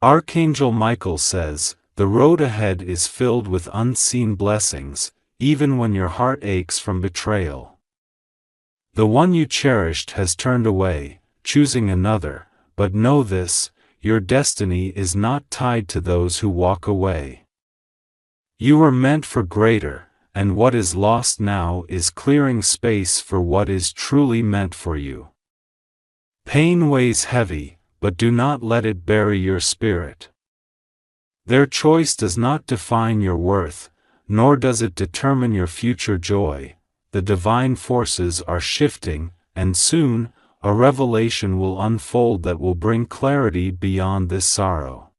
Archangel Michael says, "The road ahead is filled with unseen blessings, even when your heart aches from betrayal. The one you cherished has turned away, choosing another, but know this, your destiny is not tied to those who walk away. You were meant for greater, and what is lost now is clearing space for what is truly meant for you." Pain weighs heavy, but do not let it bury your spirit. Their choice does not define your worth, nor does it determine your future joy. The divine forces are shifting, and soon, a revelation will unfold that will bring clarity beyond this sorrow.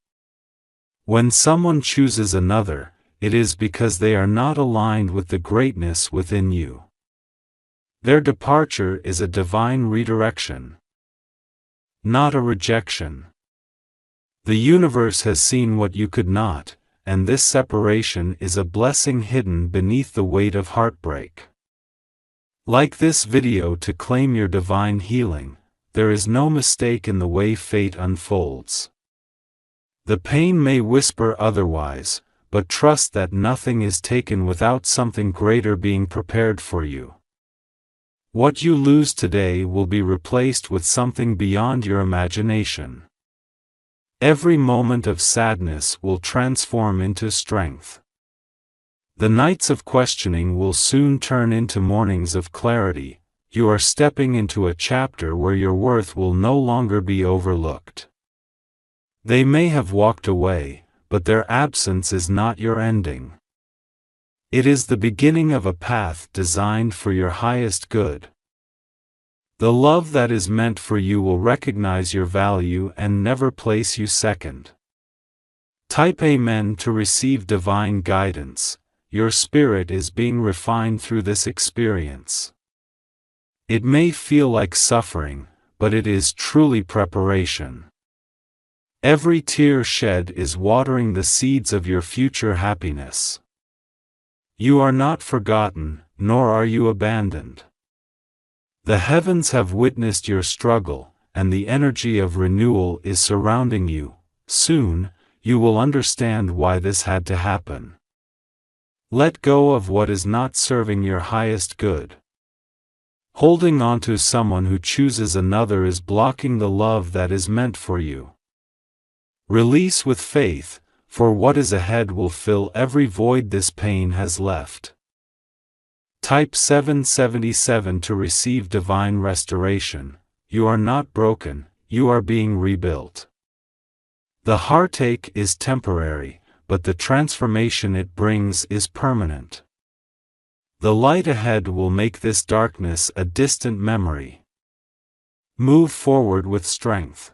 When someone chooses another, it is because they are not aligned with the greatness within you. Their departure is a divine redirection, not a rejection. The universe has seen what you could not, and this separation is a blessing hidden beneath the weight of heartbreak. Like this video to claim your divine healing. There is no mistake in the way fate unfolds. The pain may whisper otherwise, but trust that nothing is taken without something greater being prepared for you. What you lose today will be replaced with something beyond your imagination. Every moment of sadness will transform into strength. The nights of questioning will soon turn into mornings of clarity. You are stepping into a chapter where your worth will no longer be overlooked. They may have walked away, but their absence is not your ending. It is the beginning of a path designed for your highest good. The love that is meant for you will recognize your value and never place you second. Type Amen to receive divine guidance. Your spirit is being refined through this experience. It may feel like suffering, but it is truly preparation. Every tear shed is watering the seeds of your future happiness. You are not forgotten, nor are you abandoned. The heavens have witnessed your struggle, and the energy of renewal is surrounding you. Soon, you will understand why this had to happen. Let go of what is not serving your highest good. Holding on to someone who chooses another is blocking the love that is meant for you. Release with faith, for what is ahead will fill every void this pain has left. Type 777 to receive divine restoration. You are not broken, you are being rebuilt. The heartache is temporary, but the transformation it brings is permanent. The light ahead will make this darkness a distant memory. Move forward with strength.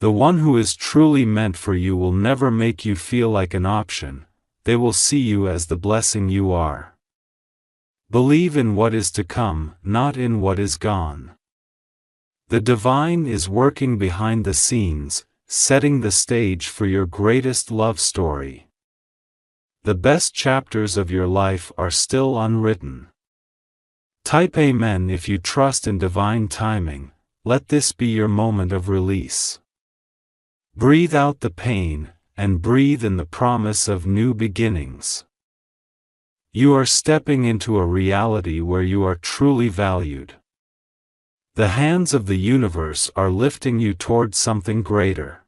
The one who is truly meant for you will never make you feel like an option. They will see you as the blessing you are. Believe in what is to come, not in what is gone. The divine is working behind the scenes, setting the stage for your greatest love story. The best chapters of your life are still unwritten. Type Amen if you trust in divine timing. Let this be your moment of release. Breathe out the pain, and breathe in the promise of new beginnings. You are stepping into a reality where you are truly valued. The hands of the universe are lifting you towards something greater.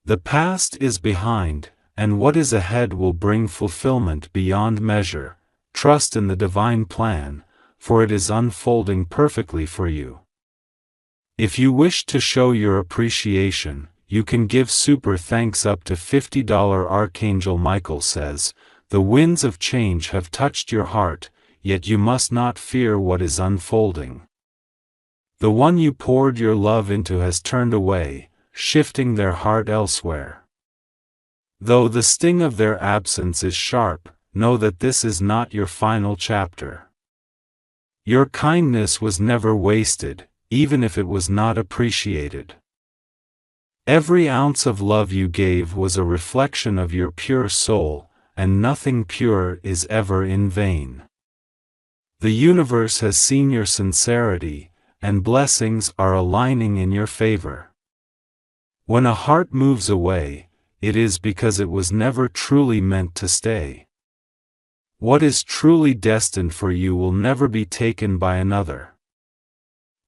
The past is behind, and what is ahead will bring fulfillment beyond measure. Trust in the divine plan, for it is unfolding perfectly for you. If you wish to show your appreciation, you can give super thanks up to $50. Archangel Michael says, "The winds of change have touched your heart, yet you must not fear what is unfolding. The one you poured your love into has turned away, shifting their heart elsewhere. Though the sting of their absence is sharp, know that this is not your final chapter. Your kindness was never wasted, even if it was not appreciated. Every ounce of love you gave was a reflection of your pure soul, and nothing pure is ever in vain. The universe has seen your sincerity, and blessings are aligning in your favor. When a heart moves away, it is because it was never truly meant to stay. What is truly destined for you will never be taken by another.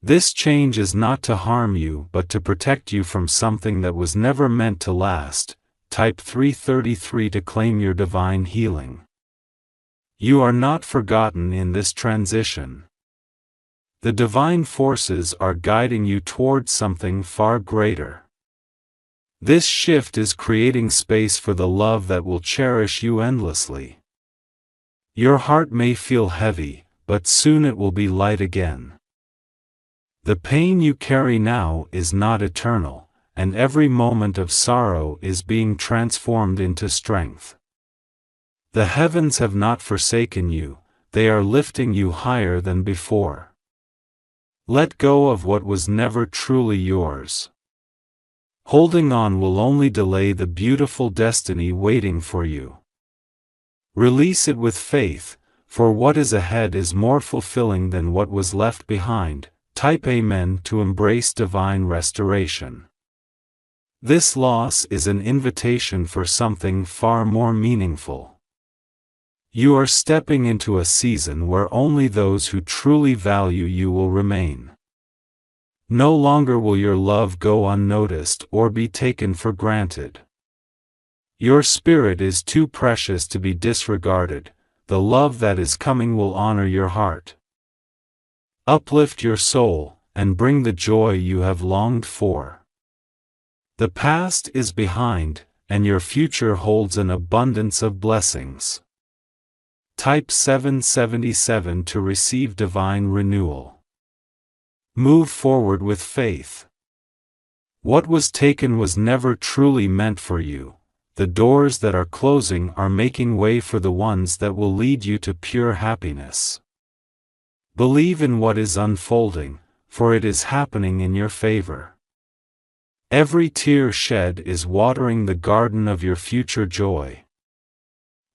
This change is not to harm you but to protect you from something that was never meant to last. Type 333 to claim your divine healing. You are not forgotten in this transition. The divine forces are guiding you towards something far greater. This shift is creating space for the love that will cherish you endlessly. Your heart may feel heavy, but soon it will be light again. The pain you carry now is not eternal, and every moment of sorrow is being transformed into strength. The heavens have not forsaken you, they are lifting you higher than before. Let go of what was never truly yours. Holding on will only delay the beautiful destiny waiting for you. Release it with faith, for what is ahead is more fulfilling than what was left behind. Type Amen to embrace divine restoration. This loss is an invitation for something far more meaningful. You are stepping into a season where only those who truly value you will remain. No longer will your love go unnoticed or be taken for granted. Your spirit is too precious to be disregarded. The love that is coming will honor your heart, uplift your soul, and bring the joy you have longed for. The past is behind, and your future holds an abundance of blessings. Type 777 to receive divine renewal. Move forward with faith. What was taken was never truly meant for you. The doors that are closing are making way for the ones that will lead you to pure happiness. Believe in what is unfolding, for it is happening in your favor. Every tear shed is watering the garden of your future joy.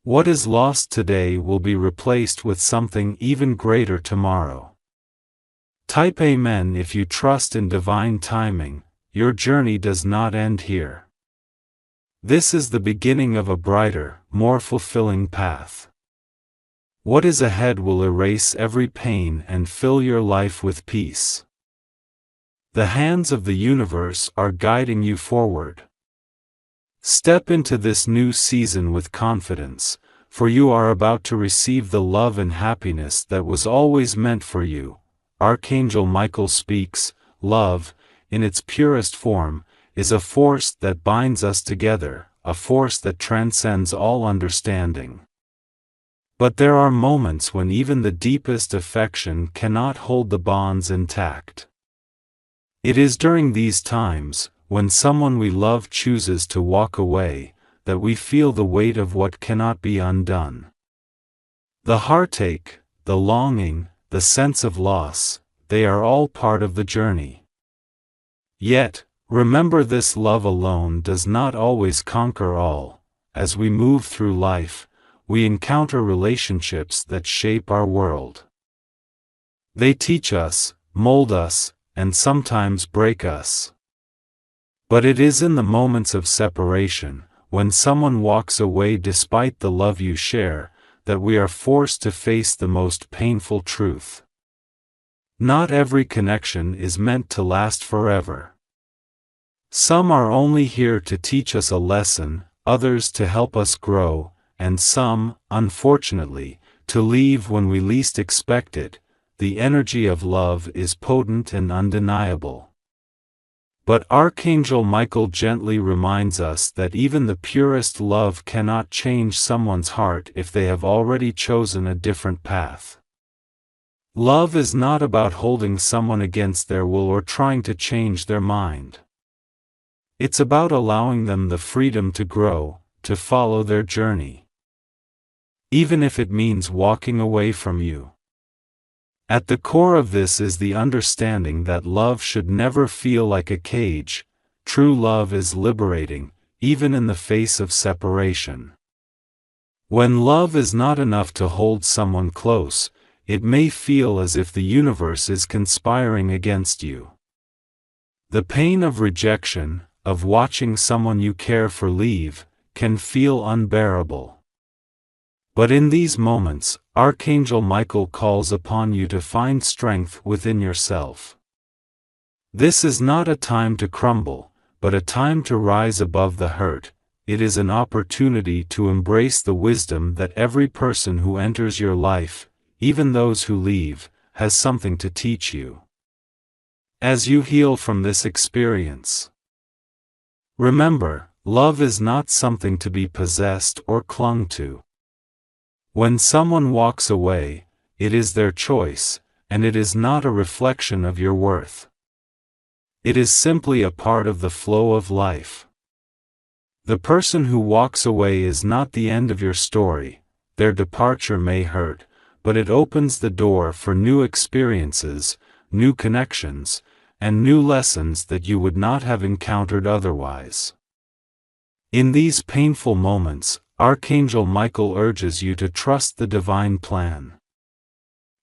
What is lost today will be replaced with something even greater tomorrow. Type Amen if you trust in divine timing. Your journey does not end here. This is the beginning of a brighter, more fulfilling path. What is ahead will erase every pain and fill your life with peace. The hands of the universe are guiding you forward. Step into this new season with confidence, for you are about to receive the love and happiness that was always meant for you. Archangel Michael speaks. Love, in its purest form, is a force that binds us together, a force that transcends all understanding. But there are moments when even the deepest affection cannot hold the bonds intact. It is during these times, when someone we love chooses to walk away, that we feel the weight of what cannot be undone. The heartache, the longing, the sense of loss, they are all part of the journey. Yet, remember this: love alone does not always conquer all. As we move through life, we encounter relationships that shape our world. They teach us, mold us, and sometimes break us. But it is in the moments of separation, when someone walks away despite the love you share, that we are forced to face the most painful truth. Not every connection is meant to last forever. Some are only here to teach us a lesson, others to help us grow, and some, unfortunately, to leave when we least expect it. The energy of love is potent and undeniable. But Archangel Michael gently reminds us that even the purest love cannot change someone's heart if they have already chosen a different path. Love is not about holding someone against their will or trying to change their mind. It's about allowing them the freedom to grow, to follow their journey, even if it means walking away from you. At the core of this is the understanding that love should never feel like a cage. True love is liberating, even in the face of separation. When love is not enough to hold someone close, it may feel as if the universe is conspiring against you. The pain of rejection, of watching someone you care for leave, can feel unbearable. But in these moments, Archangel Michael calls upon you to find strength within yourself. This is not a time to crumble, but a time to rise above the hurt. It is an opportunity to embrace the wisdom that every person who enters your life, even those who leave, has something to teach you. As you heal from this experience, remember, love is not something to be possessed or clung to. When someone walks away, it is their choice, and it is not a reflection of your worth. It is simply a part of the flow of life. The person who walks away is not the end of your story. Their departure may hurt, but it opens the door for new experiences, new connections, and new lessons that you would not have encountered otherwise. In these painful moments, Archangel Michael urges you to trust the divine plan.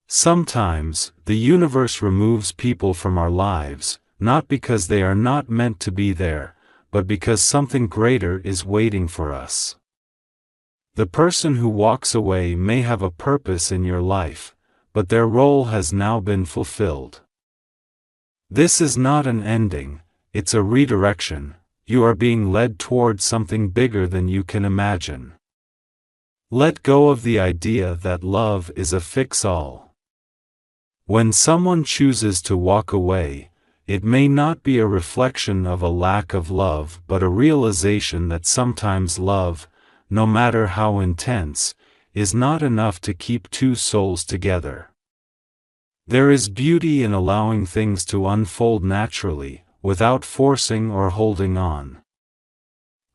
Sometimes, the universe removes people from our lives, not because they are not meant to be there, but because something greater is waiting for us. The person who walks away may have a purpose in your life, but their role has now been fulfilled. This is not an ending, it's a redirection. You are being led towards something bigger than you can imagine. Let go of the idea that love is a fix-all. When someone chooses to walk away, it may not be a reflection of a lack of love but a realization that sometimes love, no matter how intense, is not enough to keep two souls together. There is beauty in allowing things to unfold naturally, without forcing or holding on.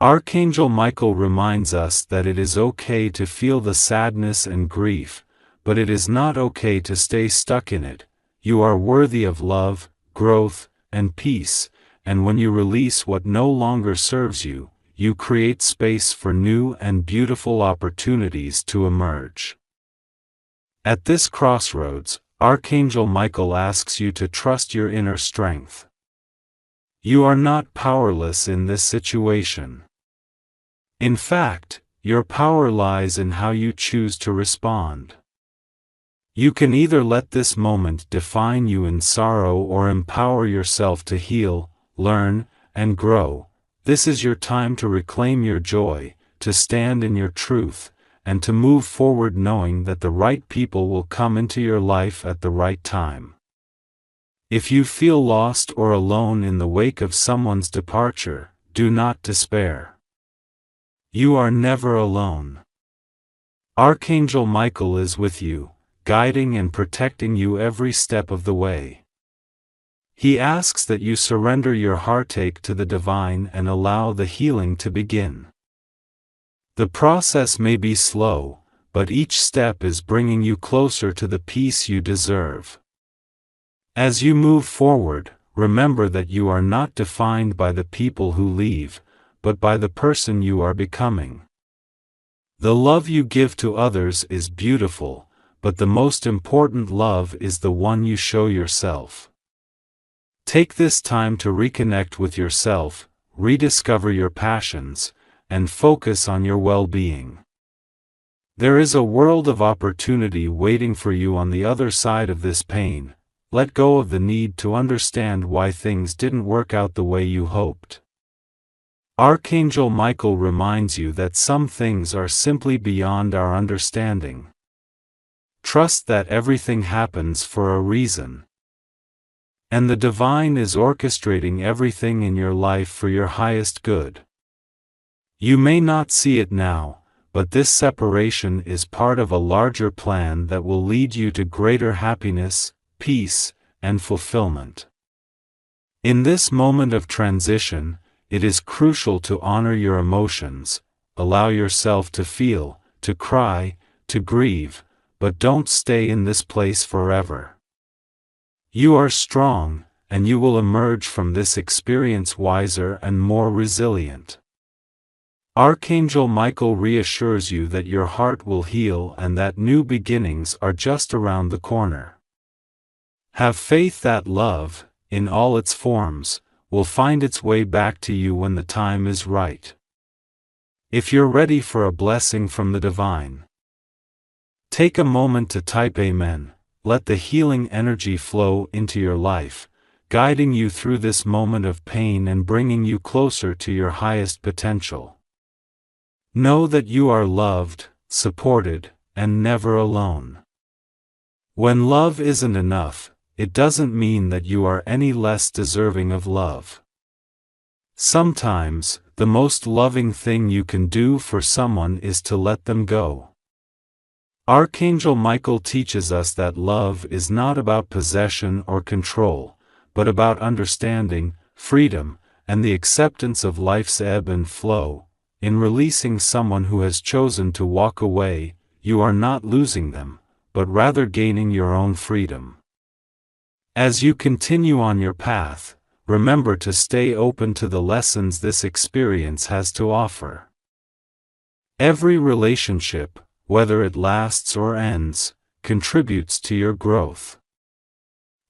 Archangel Michael reminds us that it is okay to feel the sadness and grief, but it is not okay to stay stuck in it. You are worthy of love, growth, and peace, and when you release what no longer serves you, you create space for new and beautiful opportunities to emerge. At this crossroads, Archangel Michael asks you to trust your inner strength. You are not powerless in this situation. In fact, your power lies in how you choose to respond. You can either let this moment define you in sorrow or empower yourself to heal, learn, and grow. This is your time to reclaim your joy, to stand in your truth, and to move forward knowing that the right people will come into your life at the right time. If you feel lost or alone in the wake of someone's departure, do not despair. You are never alone. Archangel Michael is with you, guiding and protecting you every step of the way. He asks that you surrender your heartache to the divine and allow the healing to begin. The process may be slow, but each step is bringing you closer to the peace you deserve. As you move forward, remember that you are not defined by the people who leave, but by the person you are becoming. The love you give to others is beautiful, but the most important love is the one you show yourself. Take this time to reconnect with yourself, rediscover your passions, and focus on your well-being. There is a world of opportunity waiting for you on the other side of this pain. Let go of the need to understand why things didn't work out the way you hoped. Archangel Michael reminds you that some things are simply beyond our understanding. Trust that everything happens for a reason. And the divine is orchestrating everything in your life for your highest good. You may not see it now, but this separation is part of a larger plan that will lead you to greater happiness, peace, and fulfillment. In this moment of transition, it is crucial to honor your emotions, allow yourself to feel, to cry, to grieve, but don't stay in this place forever. You are strong, and you will emerge from this experience wiser and more resilient. Archangel Michael reassures you that your heart will heal and that new beginnings are just around the corner. Have faith that love, in all its forms, will find its way back to you when the time is right. If you're ready for a blessing from the divine, take a moment to type Amen. Let the healing energy flow into your life, guiding you through this moment of pain and bringing you closer to your highest potential. Know that you are loved, supported, and never alone. When love isn't enough, it doesn't mean that you are any less deserving of love. Sometimes, the most loving thing you can do for someone is to let them go. Archangel Michael teaches us that love is not about possession or control, but about understanding, freedom, and the acceptance of life's ebb and flow. In releasing someone who has chosen to walk away, you are not losing them, but rather gaining your own freedom. As you continue on your path, remember to stay open to the lessons this experience has to offer. Every relationship, whether it lasts or ends, contributes to your growth.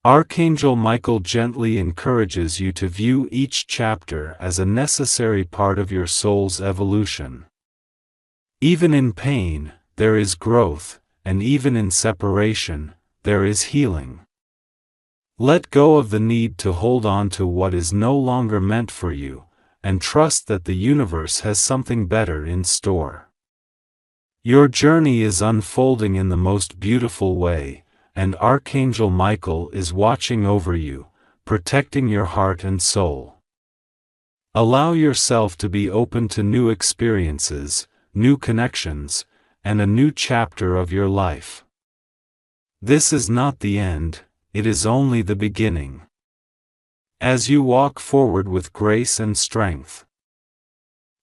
Archangel Michael gently encourages you to view each chapter as a necessary part of your soul's evolution. Even in pain, there is growth, and even in separation, there is healing. Let go of the need to hold on to what is no longer meant for you, and trust that the universe has something better in store. Your journey is unfolding in the most beautiful way, and Archangel Michael is watching over you, protecting your heart and soul. Allow yourself to be open to new experiences, new connections, and a new chapter of your life. This is not the end, it is only the beginning. As you walk forward with grace and strength,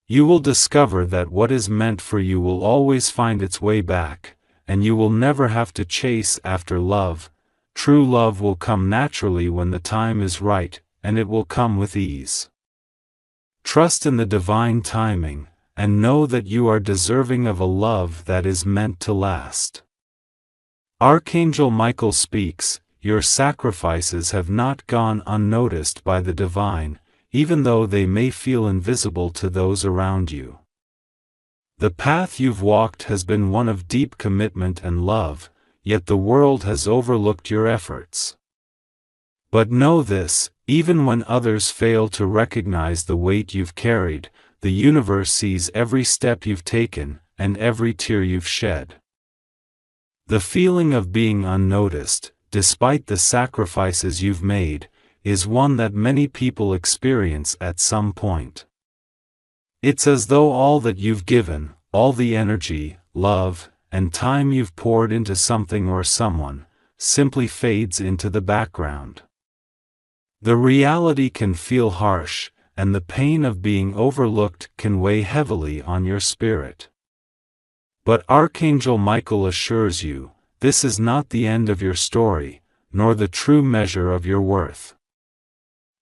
you will discover that what is meant for you will always find its way back, and you will never have to chase after love. True love will come naturally when the time is right, and it will come with ease. Trust in the divine timing, and know that you are deserving of a love that is meant to last. Archangel Michael speaks, your sacrifices have not gone unnoticed by the divine, even though they may feel invisible to those around you. The path you've walked has been one of deep commitment and love, yet the world has overlooked your efforts. But know this, even when others fail to recognize the weight you've carried, the universe sees every step you've taken, and every tear you've shed. The feeling of being unnoticed, despite the sacrifices you've made, is one that many people experience at some point. It's as though all that you've given, all the energy, love, and time you've poured into something or someone, simply fades into the background. The reality can feel harsh, and the pain of being overlooked can weigh heavily on your spirit. But Archangel Michael assures you, this is not the end of your story, nor the true measure of your worth.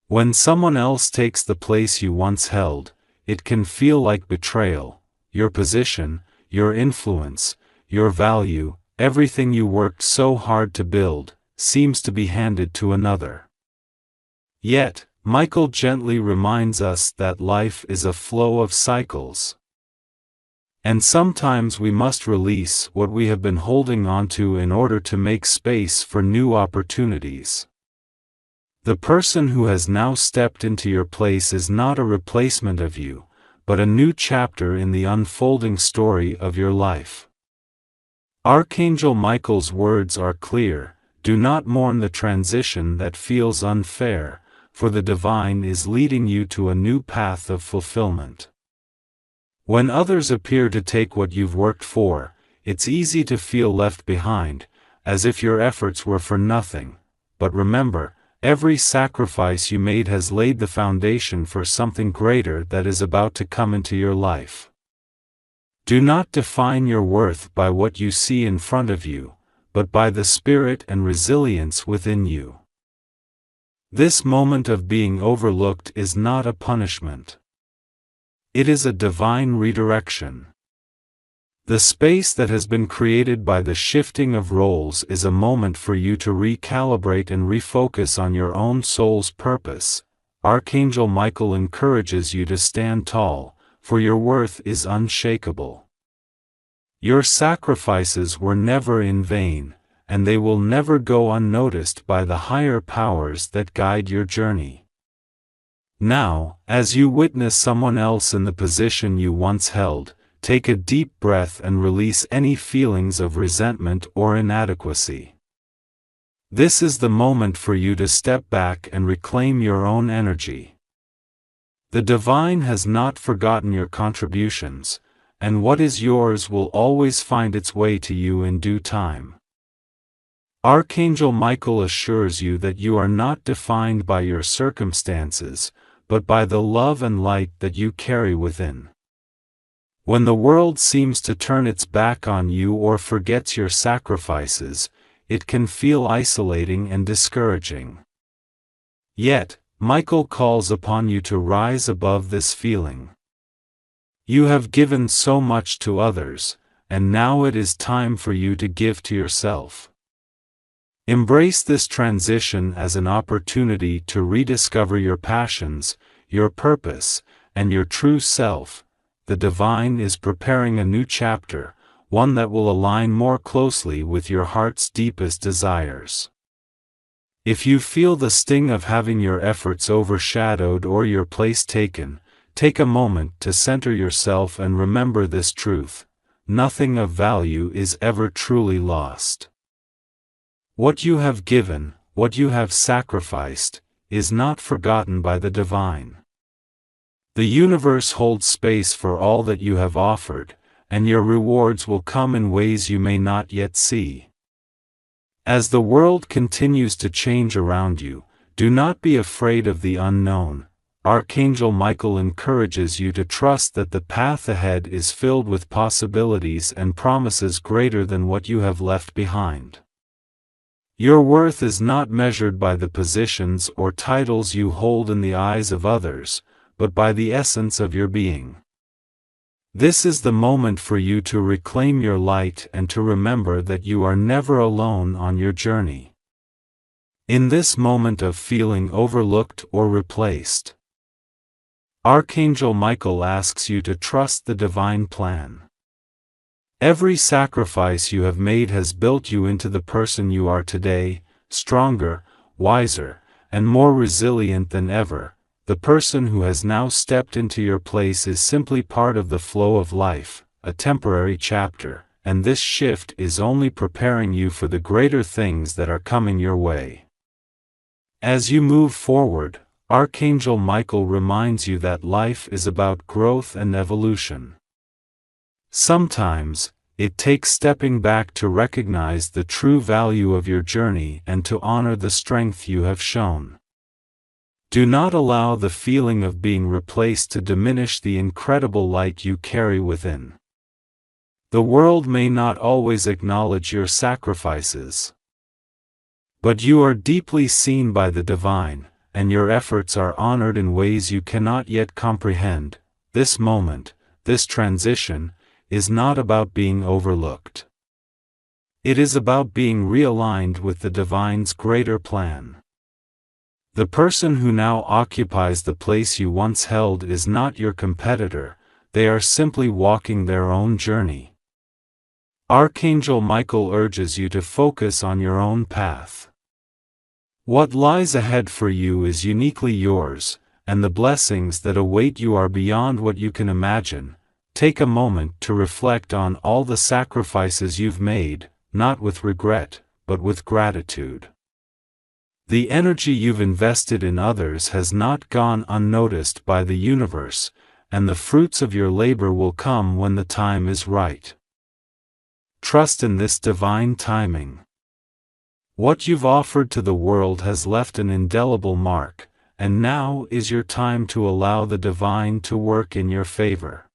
When someone else takes the place you once held, it can feel like betrayal. Your position, your influence, your value, everything you worked so hard to build, seems to be handed to another. Yet, Michael gently reminds us that life is a flow of cycles. And sometimes we must release what we have been holding onto in order to make space for new opportunities. The person who has now stepped into your place is not a replacement of you, but a new chapter in the unfolding story of your life. Archangel Michael's words are clear, do not mourn the transition that feels unfair, for the divine is leading you to a new path of fulfillment. When others appear to take what you've worked for, it's easy to feel left behind, as if your efforts were for nothing. But remember, every sacrifice you made has laid the foundation for something greater that is about to come into your life. Do not define your worth by what you see in front of you, but by the spirit and resilience within you. This moment of being overlooked is not a punishment. It is a divine redirection. The space that has been created by the shifting of roles is a moment for you to recalibrate and refocus on your own soul's purpose. Archangel Michael encourages you to stand tall, for your worth is unshakable. Your sacrifices were never in vain, and they will never go unnoticed by the higher powers that guide your journey. Now, as you witness someone else in the position you once held, take a deep breath and release any feelings of resentment or inadequacy. This is the moment for you to step back and reclaim your own energy. The divine has not forgotten your contributions, and what is yours will always find its way to you in due time. Archangel Michael assures you that you are not defined by your circumstances, but by the love and light that you carry within. When the world seems to turn its back on you or forgets your sacrifices, it can feel isolating and discouraging. Yet, Michael calls upon you to rise above this feeling. You have given so much to others, and now it is time for you to give to yourself. Embrace this transition as an opportunity to rediscover your passions, your purpose, and your true self. The divine is preparing a new chapter, one that will align more closely with your heart's deepest desires. If you feel the sting of having your efforts overshadowed or your place taken, take a moment to center yourself and remember this truth: nothing of value is ever truly lost. What you have given, what you have sacrificed, is not forgotten by the divine. The universe holds space for all that you have offered, and your rewards will come in ways you may not yet see. As the world continues to change around you, do not be afraid of the unknown. Archangel Michael encourages you to trust that the path ahead is filled with possibilities and promises greater than what you have left behind. Your worth is not measured by the positions or titles you hold in the eyes of others, but by the essence of your being. This is the moment for you to reclaim your light and to remember that you are never alone on your journey. In this moment of feeling overlooked or replaced, Archangel Michael asks you to trust the divine plan. Every sacrifice you have made has built you into the person you are today, stronger, wiser, and more resilient than ever. The person who has now stepped into your place is simply part of the flow of life, a temporary chapter, and this shift is only preparing you for the greater things that are coming your way. As you move forward, Archangel Michael reminds you that life is about growth and evolution. Sometimes, it takes stepping back to recognize the true value of your journey and to honor the strength you have shown. Do not allow the feeling of being replaced to diminish the incredible light you carry within. The world may not always acknowledge your sacrifices, but you are deeply seen by the divine, and your efforts are honored in ways you cannot yet comprehend. This moment, this transition, is not about being overlooked. It is about being realigned with the divine's greater plan. The person who now occupies the place you once held is not your competitor, they are simply walking their own journey. Archangel Michael urges you to focus on your own path. What lies ahead for you is uniquely yours, and the blessings that await you are beyond what you can imagine. Take a moment to reflect on all the sacrifices you've made, not with regret, but with gratitude. The energy you've invested in others has not gone unnoticed by the universe, and the fruits of your labor will come when the time is right. Trust in this divine timing. What you've offered to the world has left an indelible mark, and now is your time to allow the divine to work in your favor.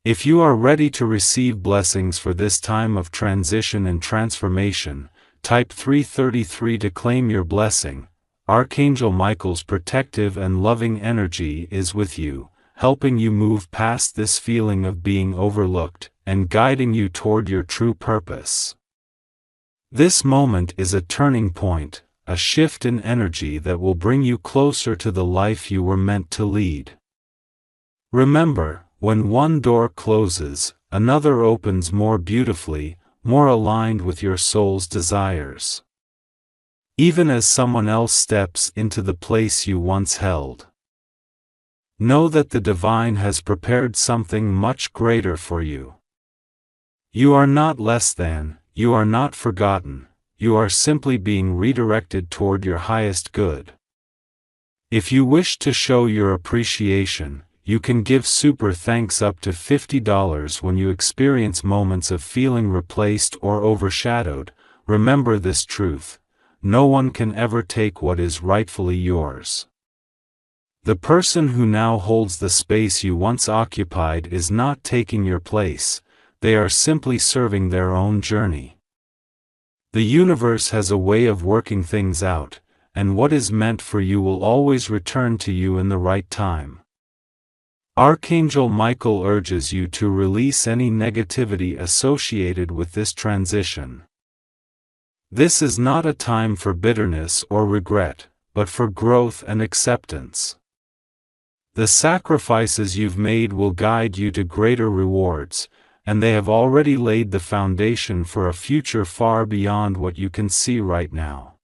If you are ready to receive blessings for this time of transition and transformation, type 333 to claim your blessing. Archangel Michael's protective and loving energy is with you, helping you move past this feeling of being overlooked, and guiding you toward your true purpose. This moment is a turning point, a shift in energy that will bring you closer to the life you were meant to lead. Remember, when one door closes, another opens more beautifully, more aligned with your soul's desires. Even as someone else steps into the place you once held, know that the divine has prepared something much greater for you. You are not less than, you are not forgotten, you are simply being redirected toward your highest good. If you wish to show your appreciation, you can give super thanks up to $50 when you experience moments of feeling replaced or overshadowed. Remember this truth: no one can ever take what is rightfully yours. The person who now holds the space you once occupied is not taking your place, they are simply serving their own journey. The universe has a way of working things out, and what is meant for you will always return to you in the right time. Archangel Michael urges you to release any negativity associated with this transition. This is not a time for bitterness or regret, but for growth and acceptance. The sacrifices you've made will guide you to greater rewards, and they have already laid the foundation for a future far beyond what you can see right now.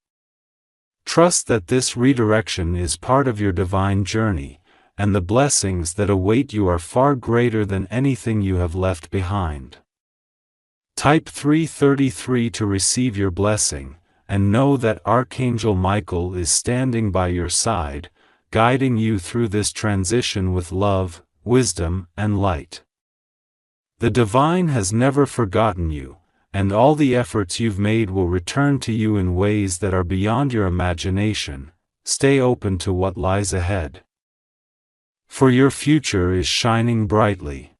Trust that this redirection is part of your divine journey, and the blessings that await you are far greater than anything you have left behind. Type 333 to receive your blessing, and know that Archangel Michael is standing by your side, guiding you through this transition with love, wisdom, and light. The divine has never forgotten you, and all the efforts you've made will return to you in ways that are beyond your imagination. Stay open to what lies ahead, for your future is shining brightly.